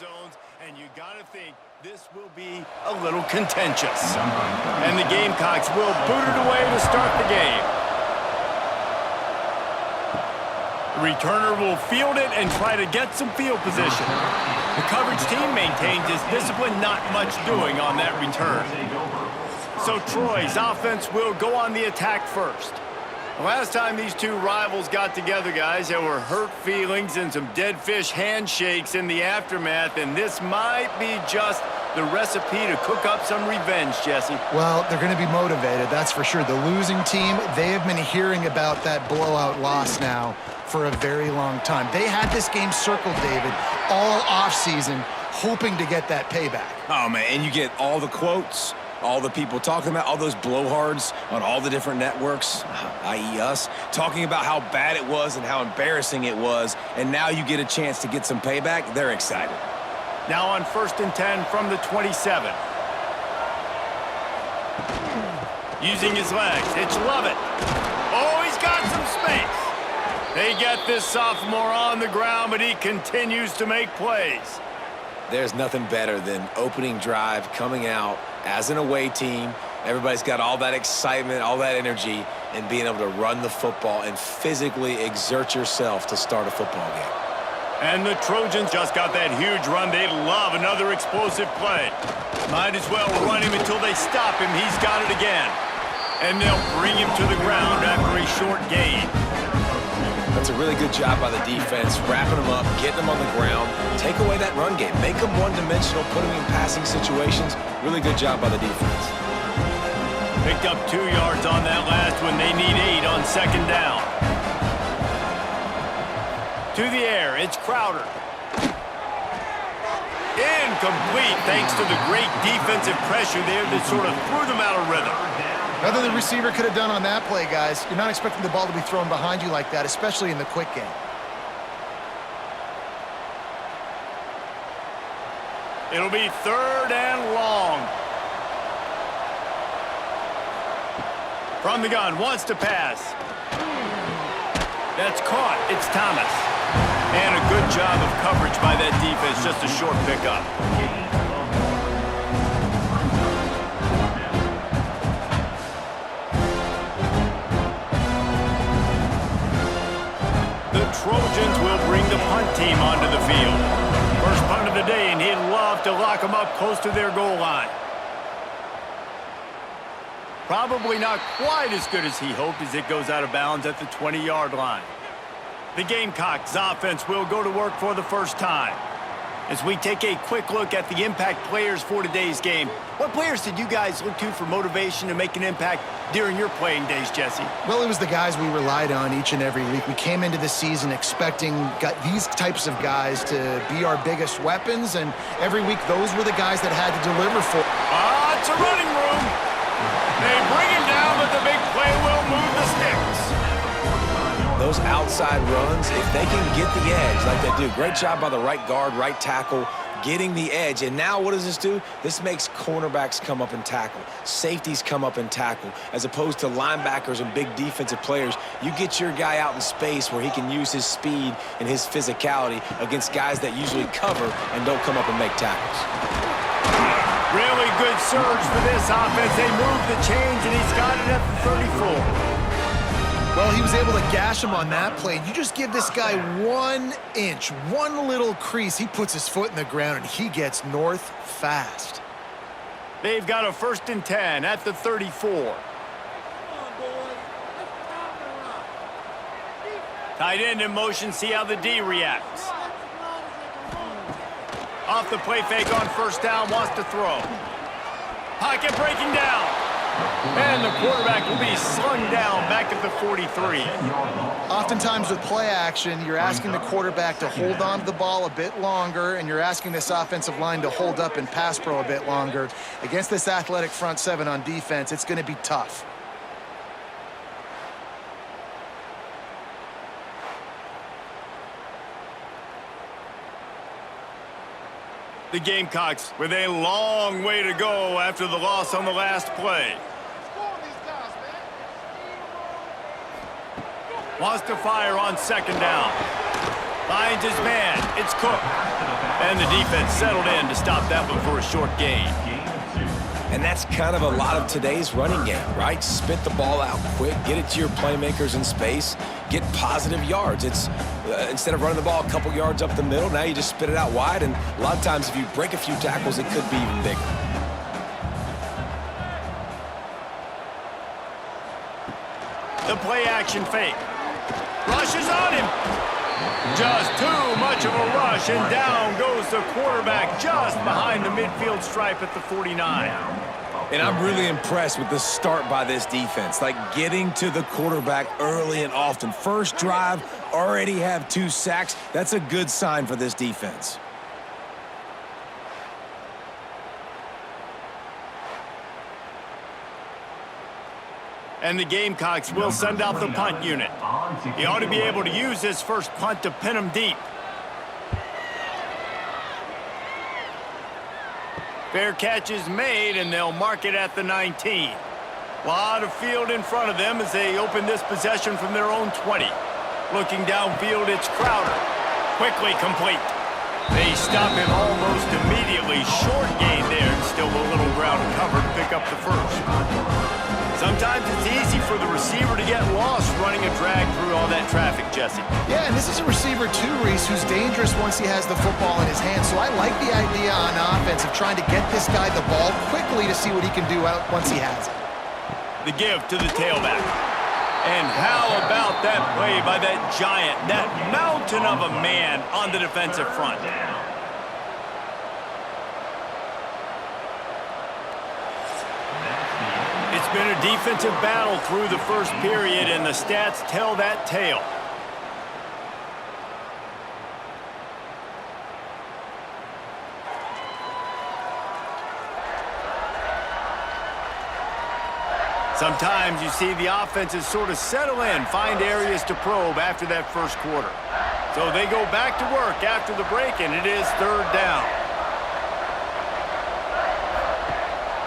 zones, and you got to think this will be a little contentious. And the Gamecocks will boot it away to start the game. The returner will field it and try to get some field position. The coverage team maintains its discipline, not much doing on that return. So Troy's offense will go on the attack first. Last time these two rivals got together, guys, there were hurt feelings and some dead fish handshakes in the aftermath, and this might be just the recipe to cook up some revenge, Jesse. Well, they're going to be motivated, that's for sure. The losing team, they have been hearing about that blowout loss now for a very long time. They had this game circled, David, all offseason, hoping to get that payback. Oh, man, and you get all the quotes, all the people talking about all those blowhards on all the different networks, i.e. us, talking about how bad it was and how embarrassing it was, and now you get a chance to get some payback. They're excited. Now on 1st and 10 from the 27. Using his legs, it's Lovett. Oh, he's got some space. They get this sophomore on the ground, but he continues to make plays. There's nothing better than opening drive, coming out as an away team. Everybody's got all that excitement, all that energy, and being able to run the football and physically exert yourself to start a football game. And the Trojans just got that huge run. They love another explosive play. Might as well run him until they stop him. He's got it again. And they'll bring him to the ground after a short gain. That's a really good job by the defense, wrapping them up, getting them on the ground, take away that run game, make them one-dimensional, put them in passing situations. Really good job by the defense. Picked up 2 yards on that last one. They need 8 on 2nd down. To the air, it's Crowder. Incomplete thanks to the great defensive pressure there that sort of threw them out of rhythm. Nothing the receiver could have done on that play, guys. You're not expecting the ball to be thrown behind you like that, especially in the quick game. It'll be 3rd and long. From the gun, wants to pass. That's caught. It's Thomas. And a good job of coverage by that defense, just a short pickup. The Trojans will bring the punt team onto the field. First punt of the day, and he'd love to lock them up close to their goal line. Probably not quite as good as he hoped as it goes out of bounds at the 20-yard line. The Gamecocks offense will go to work for the first time. As we take a quick look at the impact players for today's game, what players did you guys look to for motivation to make an impact during your playing days, Jesse? Well, it was the guys we relied on each and every week. We came into the season expecting these types of guys to be our biggest weapons, and every week those were the guys that had to deliver for. It's a running room. They bring him down, but the big play will move the sticks. Those outside runs, if they can get the edge like they do, great job by the right guard, right tackle, getting the edge. And now what does this do? This makes cornerbacks come up and tackle, safeties come up and tackle, as opposed to linebackers and big defensive players. You get your guy out in space where he can use his speed and his physicality against guys that usually cover and don't come up and make tackles. Really good surge for this offense. They move the chains, and he's got it at the 34. Well, he was able to gash him on that play. You just give this guy 1 inch, one little crease. He puts his foot in the ground, and he gets north fast. They've got a 1st and 10 at the 34. Tight end in motion, see how the D reacts. Off the play fake on 1st down, wants to throw. Pocket breaking down. And the quarterback will be slung down back at the 43. Oftentimes with play action, you're asking the quarterback to hold on to the ball a bit longer, and you're asking this offensive line to hold up in pass pro a bit longer. Against this athletic front seven on defense, it's going to be tough. The Gamecocks with a long way to go after the loss on the last play. Wants to fire on 2nd down. Finds his man. It's Cook. And the defense settled in to stop that one for a short gain. And that's kind of a lot of today's running game, right? Spit the ball out quick, get it to your playmakers in space, get positive yards. It's instead of running the ball a couple yards up the middle, now you just spit it out wide, and a lot of times if you break a few tackles, it could be even bigger. The play action fake. Rushes on him. Just too much of a rush, and down goes the quarterback just behind the midfield stripe at the 49. And I'm really impressed with the start by this defense, like getting to the quarterback early and often. First drive, already have 2 sacks. That's a good sign for this defense. And the Gamecocks will send out the punt unit. He ought to be able to use this first punt to pin him deep. Fair catch is made, and they'll mark it at the 19. A lot of field in front of them as they open this possession from their own 20. Looking downfield, it's Crowder. Quickly complete. They stop him almost immediately. Short gain there, and still a little ground cover to pick up the first. Sometimes it's easy for the receiver to get lost running a drag through all that traffic, Jesse. Yeah, and this is a receiver too, Reese, who's dangerous once he has the football in his hands. So I like the idea on offense of trying to get this guy the ball quickly to see what he can do out once he has it. The give to the tailback. And how about that play by that giant, that mountain of a man on the defensive front? It's been a defensive battle through the first period, and the stats tell that tale. Sometimes you see the offenses sort of settle in, find areas to probe after that first quarter. So they go back to work after the break, and it is 3rd down.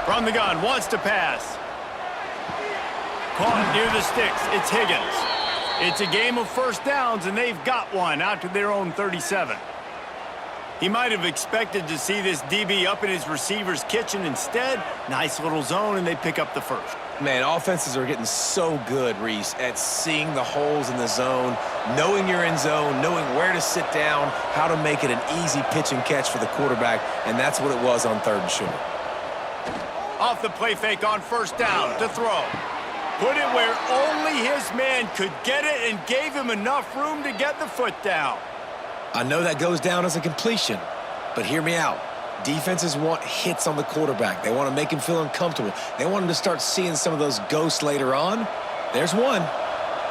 From the gun, wants to pass. Caught near the sticks. It's Higgins. It's a game of first downs, and they've got one out to their own 37. He might have expected to see this DB up in his receiver's kitchen. Instead, nice little zone, and they pick up the first. Man, offenses are getting so good, Reese, at seeing the holes in the zone, knowing you're in zone, knowing where to sit down, how to make it an easy pitch and catch for the quarterback, and that's what it was on 3rd and short. Off the play fake on first down to throw. Put it where only his man could get it and gave him enough room to get the foot down. I know that goes down as a completion, but hear me out. Defenses want hits on the quarterback. They want to make him feel uncomfortable. They want him to start seeing some of those ghosts later on. There's one.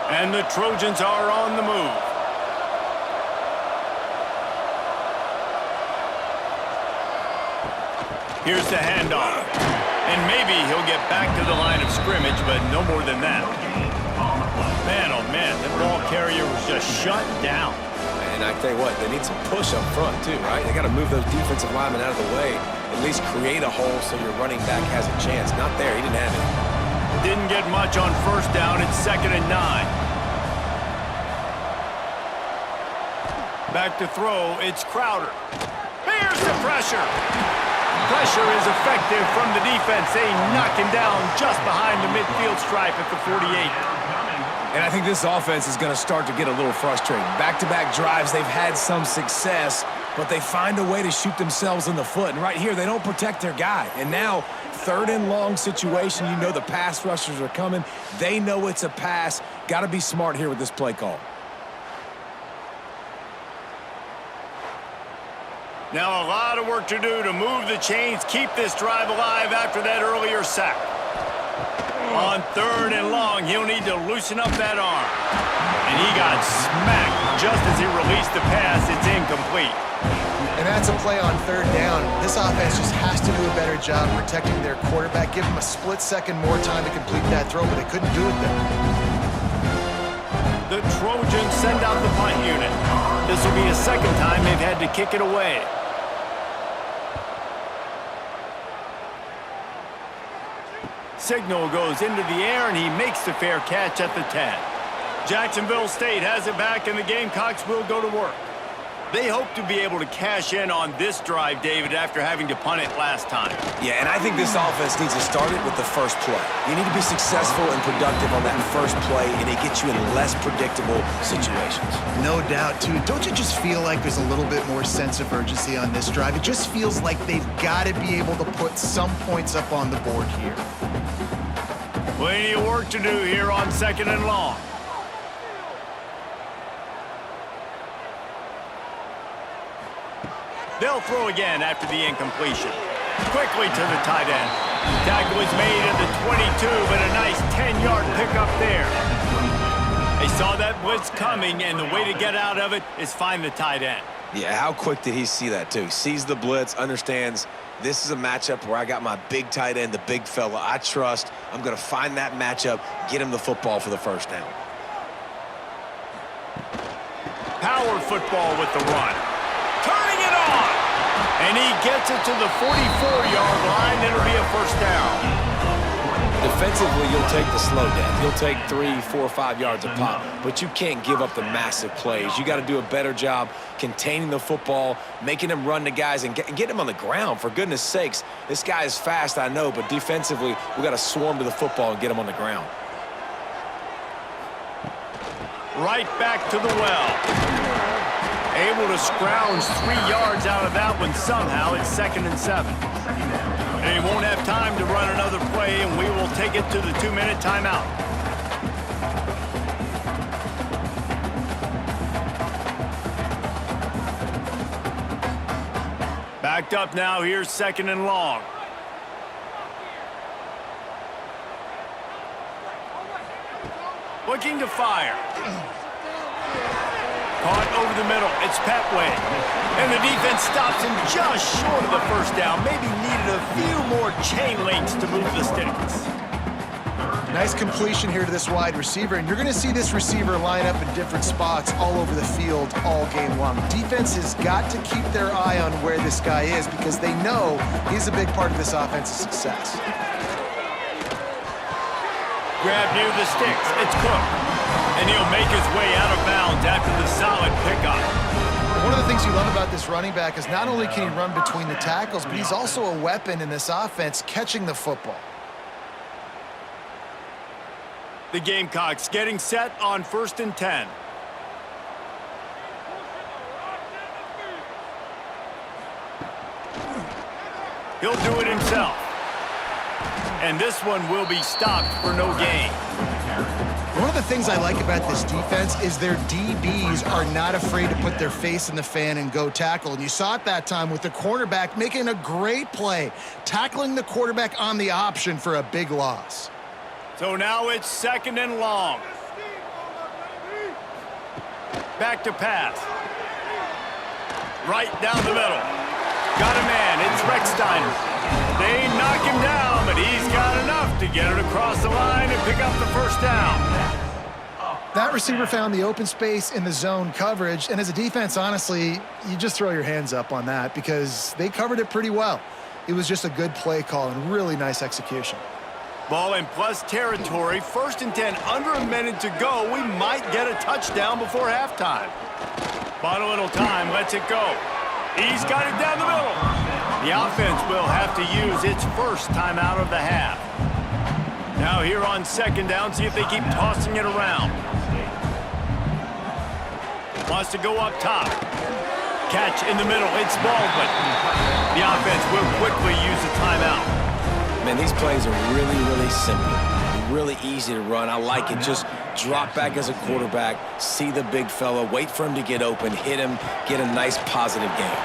And the Trojans are on the move. Here's the handoff. And maybe he'll get back to the line of scrimmage, but no more than that. Man, oh man, the ball carrier was just shut down. And I tell you what, they need some push up front too, right? They got to move those defensive linemen out of the way, at least create a hole so your running back has a chance. Not there, he didn't have it. Didn't get much on first down. It's 2nd and 9. Back to throw, it's Crowder. Here's the pressure. Pressure is effective from the defense. They knock him down just behind the midfield stripe at the 48. And I think this offense is going to start to get a little frustrating. Back-to-back drives, they've had some success, but they find a way to shoot themselves in the foot. And right here, they don't protect their guy. And now, 3rd and long situation, you know the pass rushers are coming. They know it's a pass. Got to be smart here with this play call. Now a lot of work to do to move the chains, keep this drive alive after that earlier sack. On 3rd and long, he'll need to loosen up that arm. And he got smacked just as he released the pass. It's incomplete. And that's a play on 3rd down. This offense just has to do a better job protecting their quarterback. Give him a split second more time to complete that throw, but they couldn't do it there. The Trojans send out the punt unit. This will be the 2nd time they've had to kick it away. Signal goes into the air, and he makes the fair catch at the 10. Jacksonville State has it back, and the Gamecocks will go to work. They hope to be able to cash in on this drive, David, after having to punt it last time. Yeah, and I think this offense needs to start it with the first play. You need to be successful and productive on that first play, and it gets you in less predictable situations. No doubt, too. Don't you just feel like there's a little bit more sense of urgency on this drive? It just feels like they've got to be able to put some points up on the board here. Plenty of work to do here on 2nd and long. They'll throw again after the incompletion. Quickly to the tight end. Tackle was made at the 22, but a nice 10-yard pickup there. They saw that blitz coming, and the way to get out of it is find the tight end. Yeah, how quick did he see that, too? Sees the blitz, understands this is a matchup where I got my big tight end, the big fella I trust. I'm going to find that matchup, get him the football for the first down. Power football with the run. Turning it on! And he gets it to the 44-yard line. It'll be a first down. Defensively, you'll take the slow down. You'll take 3, 4, 5 yards a pop, but you can't give up the massive plays. You got to do a better job containing the football, making him run to guys, and get him on the ground. For goodness sakes, this guy is fast, I know, but defensively, we got to swarm to the football and get him on the ground. Right back to the well. Able to scrounge 3 yards out of that one somehow. It's 2nd and 7. And he won't have time to run another play, and we will take it to the 2-minute timeout. Backed up now. Here's 2nd and long. Looking to fire. Caught over the middle. It's Petway. And the defense stops him just short of the first down. Maybe needed a few more chain links to move the sticks. Nice completion here to this wide receiver, and you're going to see this receiver line up in different spots all over the field all game long. Defense has got to keep their eye on where this guy is because they know he's a big part of this offense's success. Grab near the sticks. It's Cook. And he'll make his way out of bounds after the solid pickup. One of the things you love about this running back is not only can he run between the tackles, but he's also a weapon in this offense catching the football. The Gamecocks getting set on 1st and 10. He'll do it himself. And this one will be stopped for no gain. One of the things I like about this defense is their DBs are not afraid to put their face in the fan and go tackle. And you saw it that time with the cornerback making a great play, tackling the quarterback on the option for a big loss. So now it's 2nd and long. Back to pass. Right down the middle. Got a man. It's Recksteiner. They knock him down, but he's got enough to get it across the line and pick up the first down. That receiver found the open space in the zone coverage, and as a defense, honestly, you just throw your hands up on that because they covered it pretty well. It was just a good play call and really nice execution. Ball in plus territory, 1st and 10, under a minute to go. We might get a touchdown before halftime. Bought a little time, lets it go. He's got it down the middle. The offense will have to use its first timeout of the half. Now here on 2nd down, see if they keep tossing it around. Wants to go up top. Catch in the middle, it's Baldwin. The offense will quickly use a timeout. Man, these plays are really, really simple. Really easy to run. I like it. Just drop back as a quarterback, see the big fella, wait for him to get open, hit him, get a nice positive gain.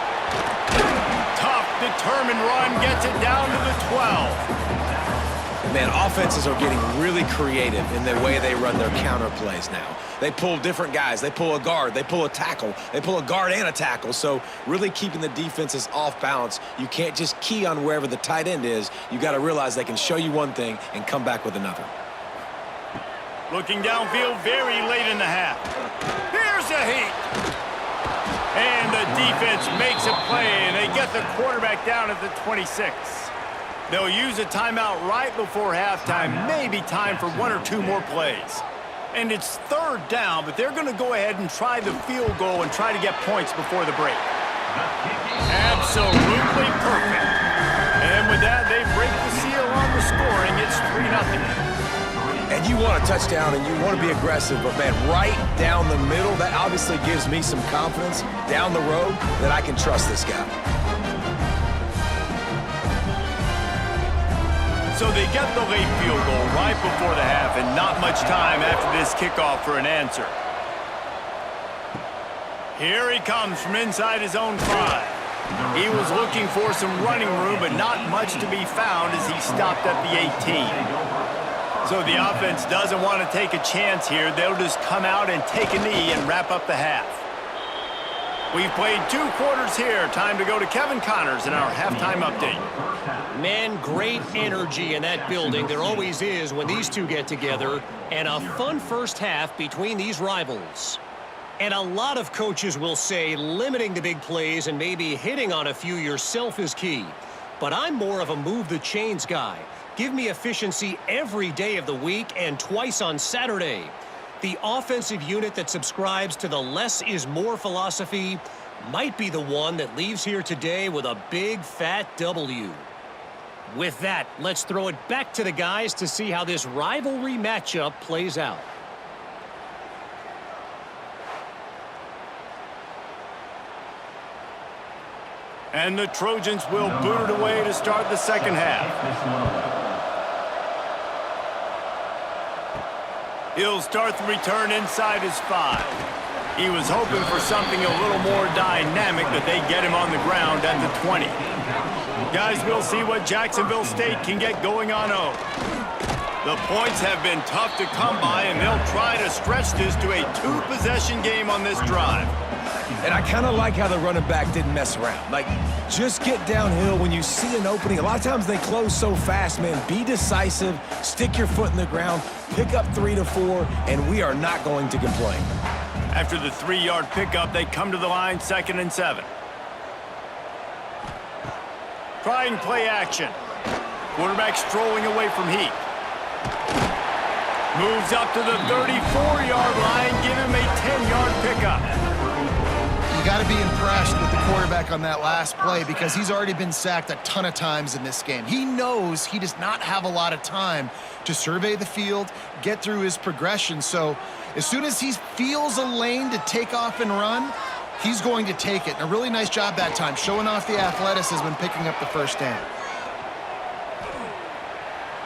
Tough, determined run, gets it down to the 12. Man, offenses are getting really creative in the way they run their counter plays now. They pull different guys. They pull a guard. They pull a tackle. They pull a guard and a tackle. So really keeping the defenses off balance. You can't just key on wherever the tight end is. You got to realize they can show you one thing and come back with another. Looking downfield very late in the half. Here's a heat. And the defense makes a play, and they get the quarterback down at the 26. They'll use a timeout right before halftime. Maybe time for 1 or 2 more plays. And it's third down, but they're going to go ahead and try the field goal and try to get points before the break. Absolutely perfect. And with that, they break the seal on the scoring. It's 3-0. And you want a touchdown and you want to be aggressive, but, man, right down the middle, that obviously gives me some confidence down the road that I can trust this guy. So they get the late field goal right before the half and not much time after this kickoff for an answer. Here he comes from inside his own 5. He was looking for some running room, but not much to be found as he stopped at the 18. So the offense doesn't want to take a chance here. They'll just come out and take a knee and wrap up the half. We've played 2 quarters here. Time to go to Kevin Connors in our halftime update. Man, great energy in that building. There always is when these two get together. And a fun first half between these rivals. And a lot of coaches will say limiting the big plays and maybe hitting on a few yourself is key. But I'm more of a move the chains guy. Give me efficiency every day of the week and twice on Saturday. The offensive unit that subscribes to the less is more philosophy might be the one that leaves here today with a big fat W. With that, let's throw it back to the guys to see how this rivalry matchup plays out. And the Trojans will boot it away to start the second half. He'll start the return inside his 5. He was hoping for something a little more dynamic, but they get him on the ground at the 20. Guys, we'll see what Jacksonville State can get going on O. The points have been tough to come by, and they'll try to stretch this to a 2-possession game on this drive. And I kind of like how the running back didn't mess around. Like, just get downhill when you see an opening. A lot of times they close so fast, man. Be decisive, stick your foot in the ground, pick up 3 to 4, and we are not going to complain. After the 3-yard pickup, they come to the line 2nd and 7. Trying play action. Quarterback strolling away from heat. Moves up to the 34-yard line, give him a 10-yard pickup. You got to be impressed with the quarterback on that last play because he's already been sacked a ton of times in this game. He knows he does not have a lot of time to survey the field, get through his progression. So as soon as he feels a lane to take off and run, he's going to take it. And a really nice job that time, showing off the athleticism and picking up the first down.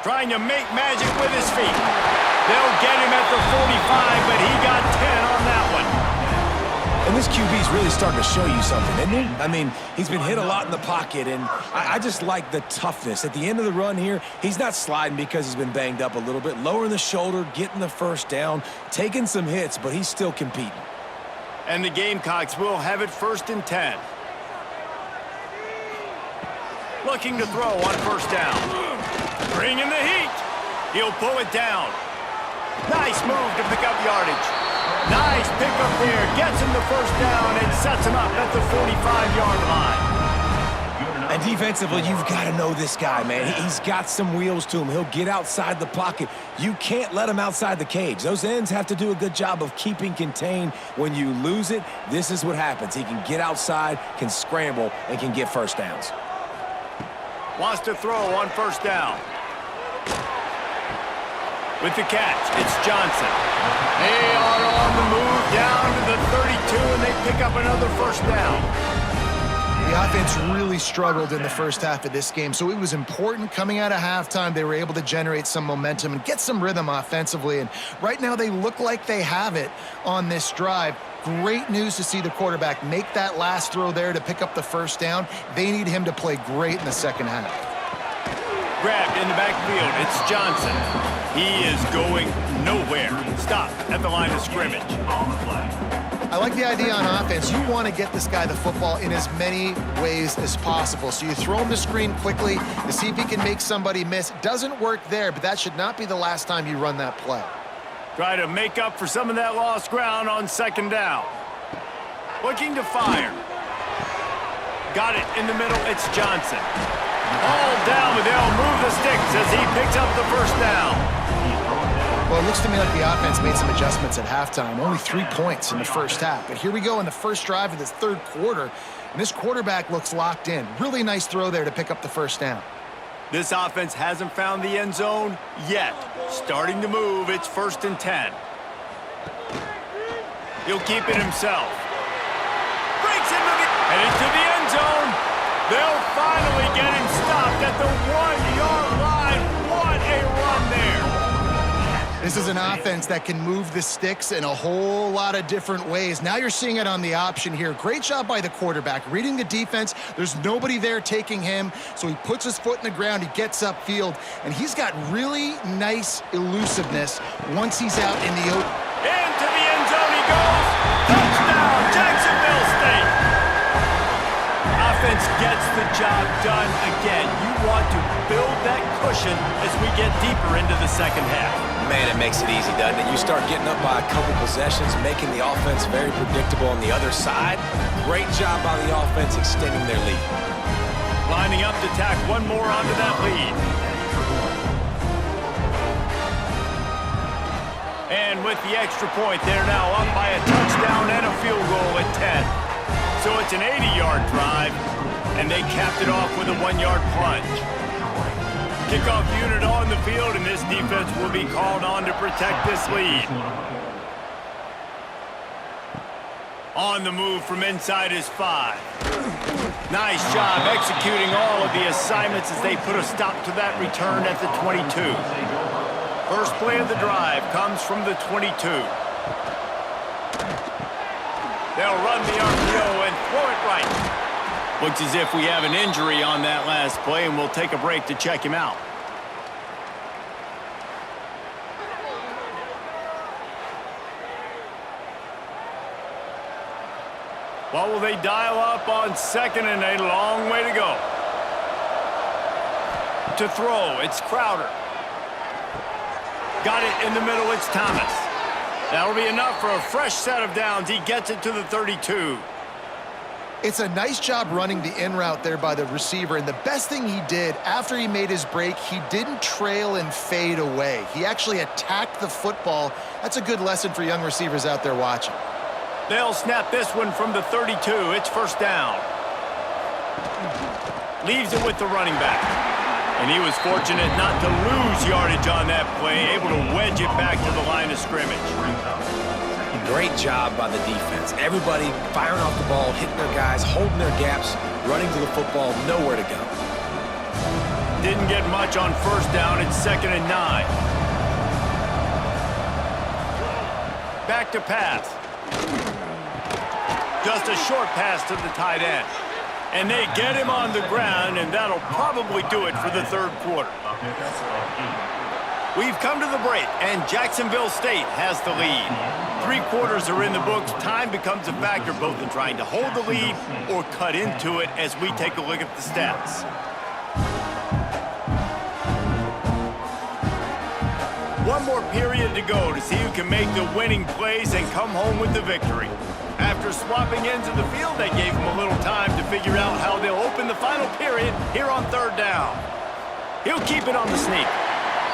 Trying to make magic with his feet. They'll get him at the 45, but he got 10 on that one. And this QB's really starting to show you something, isn't he? I mean, he's been hit a lot in the pocket, and I just like the toughness. At the end of the run here, he's not sliding because he's been banged up a little bit. Lowering the shoulder, getting the first down, taking some hits, but he's still competing. And the Gamecocks will have it 1st and 10. Looking to throw on first down. Bringing the heat. He'll pull it down. Nice move to pick up yardage. Nice pickup there. Gets him the first down and sets him up at the 45-yard line. And defensively, you've got to know this guy, man. He's got some wheels to him. He'll get outside the pocket. You can't let him outside the cage. Those ends have to do a good job of keeping contained. When you lose it, this is what happens. He can get outside, can scramble, and can get first downs. Wants to throw on first down. With the catch, it's Johnson. They are on the move down to the 32, and they pick up another first down. The offense really struggled in the first half of this game, so it was important coming out of halftime. They were able to generate some momentum and get some rhythm offensively, and right now they look like they have it on this drive. Great news to see the quarterback make that last throw there to pick up the first down. They need him to play great in the second half. Grabbed in the backfield, it's Johnson. He is going nowhere. Stop at the line of scrimmage. I like the idea on offense. You want to get this guy the football in as many ways as possible. So you throw him the screen quickly to see if he can make somebody miss. Doesn't work there, but that should not be the last time you run that play. Try to make up for some of that lost ground on second down. Looking to fire. Got it in the middle, it's Johnson. All down, but they'll move the sticks as he picks up the first down. Well, it looks to me like the offense made some adjustments at halftime. Only 3 points in the first half. But here we go in the first drive of this third quarter. And this quarterback looks locked in. Really nice throw there to pick up the first down. This offense hasn't found the end zone yet. Starting to move, it's 1st and 10. He'll keep it himself. Breaks into the end zone. They'll finally get him stopped at the 1-yard line. What a run there. This is an offense that can move the sticks in a whole lot of different ways. Now you're seeing it on the option here. Great job by the quarterback. Reading the defense, there's nobody there taking him, so he puts his foot in the ground, he gets upfield, and he's got really nice elusiveness once he's out in the open. Into the end zone he goes. Touchdown, Jacksonville State. Offense gets the job done again. You want to build that cushion as we get deeper into the second half. Man, it makes it easy, doesn't it? You start getting up by a couple possessions, making the offense very predictable on the other side. Great job by the offense extending their lead. Lining up to tack one more onto that lead. And with the extra point, they're now up by a touchdown and a field goal at 10. So it's an 80-yard drive, and they capped it off with a 1-yard plunge. Kickoff unit on the field, and this defense will be called on to protect this lead. On the move from inside his 5. Nice job executing all of the assignments as they put a stop to that return at the 22. First play of the drive comes from the 22. They'll run the RPO and throw it right. Looks as if we have an injury on that last play, and we'll take a break to check him out. What will they dial up on 2nd and a long way to go? To throw, it's Crowder. Got it in the middle, it's Thomas. That'll be enough for a fresh set of downs. He gets it to the 32. It's a nice job running the in route there by the receiver, and the best thing he did after he made his break, he didn't trail and fade away. He actually attacked the football. That's a good lesson for young receivers out there watching. They'll snap this one from the 32. It's 1st down. Leaves it with the running back. And he was fortunate not to lose yardage on that play, able to wedge it back to the line of scrimmage. Great job by the defense. Everybody firing off the ball, hitting their guys, holding their gaps, running to the football, nowhere to go. Didn't get much on 1st down. It's 2nd and 9. Back to pass. Just a short pass to the tight end. And they get him on the ground, and that'll probably do it for the third quarter. We've come to the break, and Jacksonville State has the lead. 3 quarters are in the books. Time becomes a factor both in trying to hold the lead or cut into it as we take a look at the stats. One more period to go to see who can make the winning plays and come home with the victory. After swapping ends of the field, they gave him a little time to figure out how they'll open the final period here on 3rd down. He'll keep it on the sneak.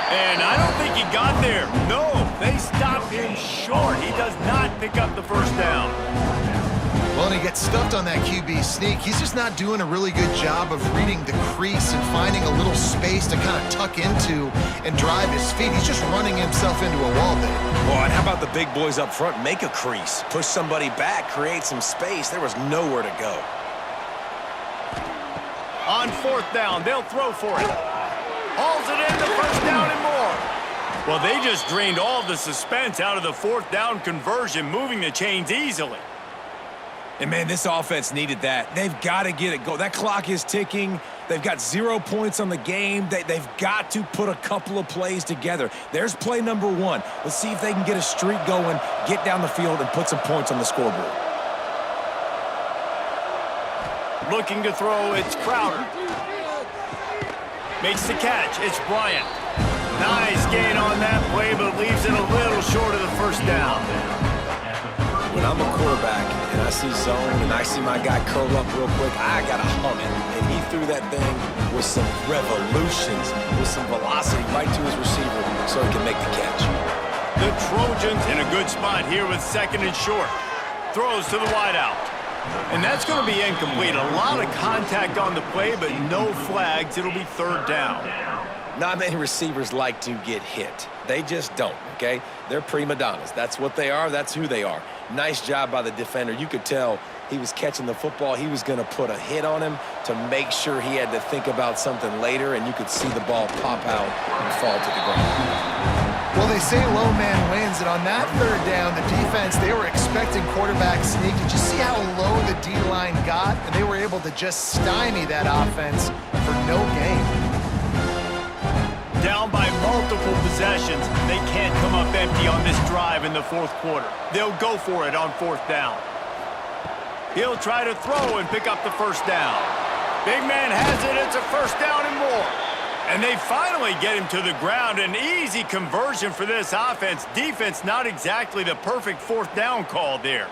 And I don't think he got there. No, they stopped him short. He does not pick up the 1st down. Well, and he gets stuffed on that QB sneak. He's just not doing a really good job of reading the crease and finding a little space to kind of tuck into and drive his feet. He's just running himself into a wall there. Boy, and how about the big boys up front? Make a crease, push somebody back, create some space. There was nowhere to go. On 4th down, they'll throw for it. Hauls it in, the 1st down and more. Well, they just drained all the suspense out of the 4th down conversion, moving the chains easily. And, man, this offense needed that. They've got to get it going. That clock is ticking. They've got 0 points on the game. They've got to put a couple of plays together. There's play number 1. Let's see if they can get a streak going, get down the field, and put some points on the scoreboard. Looking to throw, it's Crowder. Makes the catch, it's Bryant. Nice gain on that play, but leaves it a little short of the 1st down. When I'm a quarterback and I see zone and I see my guy curl up real quick, I got to hum it. And he threw that thing with some revolutions, with some velocity right to his receiver so he can make the catch. The Trojans in a good spot here with second and short. Throws to the wideout. And that's going to be incomplete. A lot of contact on the play, but no flags. It'll be third down. Not many receivers like to get hit. They just don't, okay? They're prima donnas. That's what they are. That's who they are. Nice job by the defender. You could tell he was catching the football. He was going to put a hit on him to make sure he had to think about something later, and you could see the ball pop out and fall to the ground. Well, they say low man wins, and on that third down, the defense, they were expecting quarterback sneak. Did you see how low the D-line got? And they were able to just stymie that offense for no gain. Down by multiple possessions, they can't come up empty on this drive in the fourth quarter. They'll go for it on fourth down. He'll try to throw and pick up the first down. Big man has it. It's a first down and more. And they finally get him to the ground. An easy conversion for this offense. Defense, not exactly the perfect fourth down call there.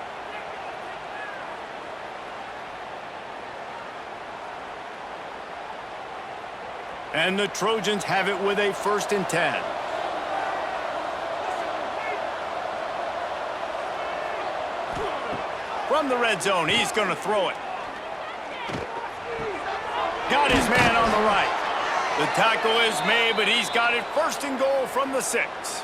And the Trojans have it with a 1st and 10. From the red zone, he's going to throw it. Got his man on the right. The tackle is made, but he's got it 1st and goal from the 6.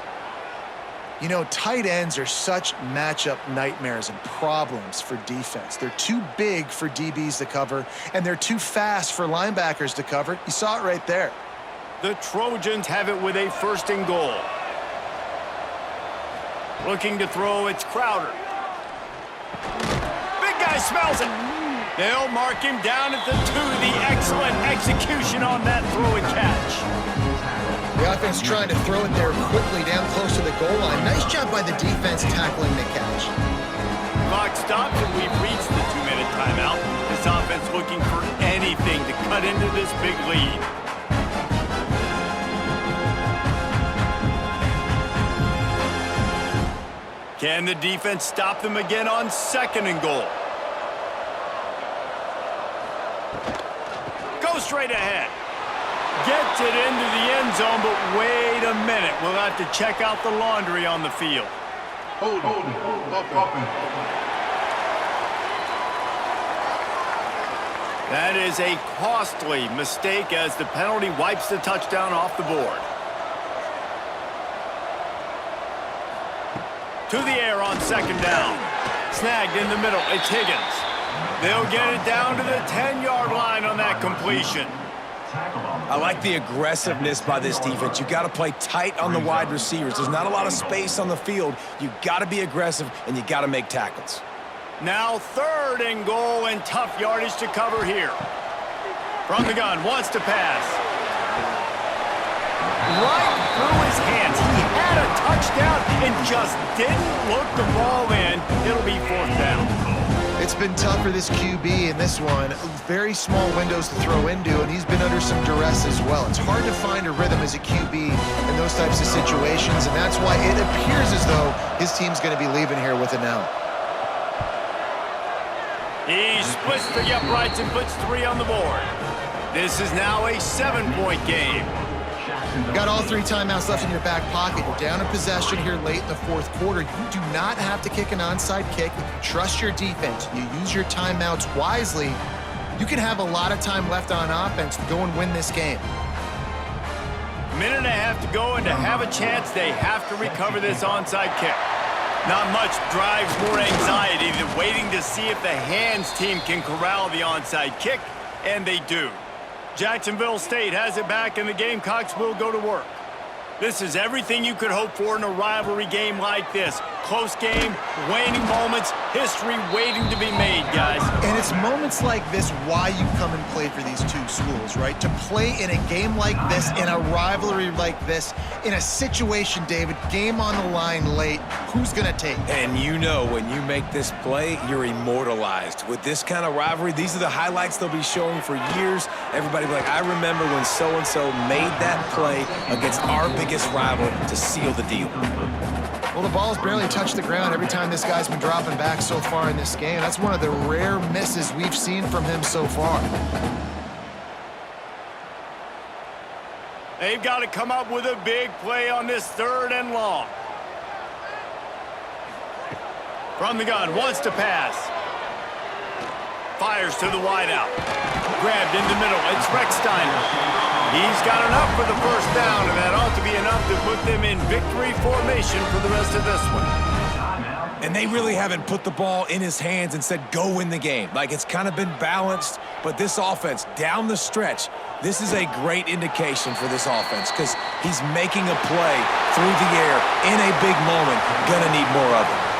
You know, tight ends are such matchup nightmares and problems for defense. They're too big for DBs to cover, and they're too fast for linebackers to cover. You saw it right there. The Trojans have it with a 1st and goal. Looking to throw, it's Crowder. Big guy smells it. They'll mark him down at the 2. The excellent execution on that throw and catch. The offense trying to throw it there quickly down close to the goal line. Nice job by the defense tackling the catch. Clock stops and we've reached the 2-minute timeout. This offense looking for anything to cut into this big lead. Can the defense stop them again on 2nd and goal? Go straight ahead. Gets it into the end zone, but wait a minute. We'll have to check out the laundry on the field. Hold it. That is a costly mistake as the penalty wipes the touchdown off the board. To the air on 2nd down. Snagged in the middle. It's Higgins. They'll get it down to the 10-yard line on that completion. I like the aggressiveness by this defense. You got to play tight on the wide receivers. There's not a lot of space on the field. You got to be aggressive, and you got to make tackles. Now 3rd and goal, and tough yardage to cover here. From the gun, wants to pass. Right through his hands. He had a touchdown and just didn't look the ball in. It'll be 4th down. It's been tough for this QB in this one. Very small windows to throw into, and he's been under some duress as well. It's hard to find a rhythm as a QB in those types of situations, and that's why it appears as though his team's going to be leaving here with an out. He splits the uprights and puts 3 on the board. This is now a 7-point game. You got all 3 timeouts left in your back pocket. You're down a possession here late in the 4th quarter. You do not have to kick an onside kick. You trust your defense. You use your timeouts wisely. You can have a lot of time left on offense to go and win this game. Minute and a half to go, and to have a chance, they have to recover this onside kick. Not much drives more anxiety than waiting to see if the hands team can corral the onside kick, and they do. Jacksonville State has it back, and the Gamecocks will go to work. This is everything you could hope for in a rivalry game like this. Close game, waning moments, history waiting to be made, guys. And it's moments like this why you come and play for these two schools, right? To play in a game like this, in a rivalry like this, in a situation, David, game on the line late, who's going to take it? And you know when you make this play, you're immortalized. With this kind of rivalry, these are the highlights they'll be showing for years. Everybody will be like, I remember when so-and-so made that play against our biggest rival to seal the deal. Well, the ball's barely touched the ground every time this guy's been dropping back so far in this game. That's one of the rare misses we've seen from him so far. They've got to come up with a big play on this 3rd and long. From the gun, wants to pass. Fires to the wideout. Grabbed in the middle. It's Recksteiner. He's got enough for the first down, and that ought to be enough to put them in victory formation for the rest of this one. And they really haven't put the ball in his hands and said, go win the game. Like, it's kind of been balanced, but this offense, down the stretch, this is a great indication for this offense because he's making a play through the air in a big moment. Gonna need more of it.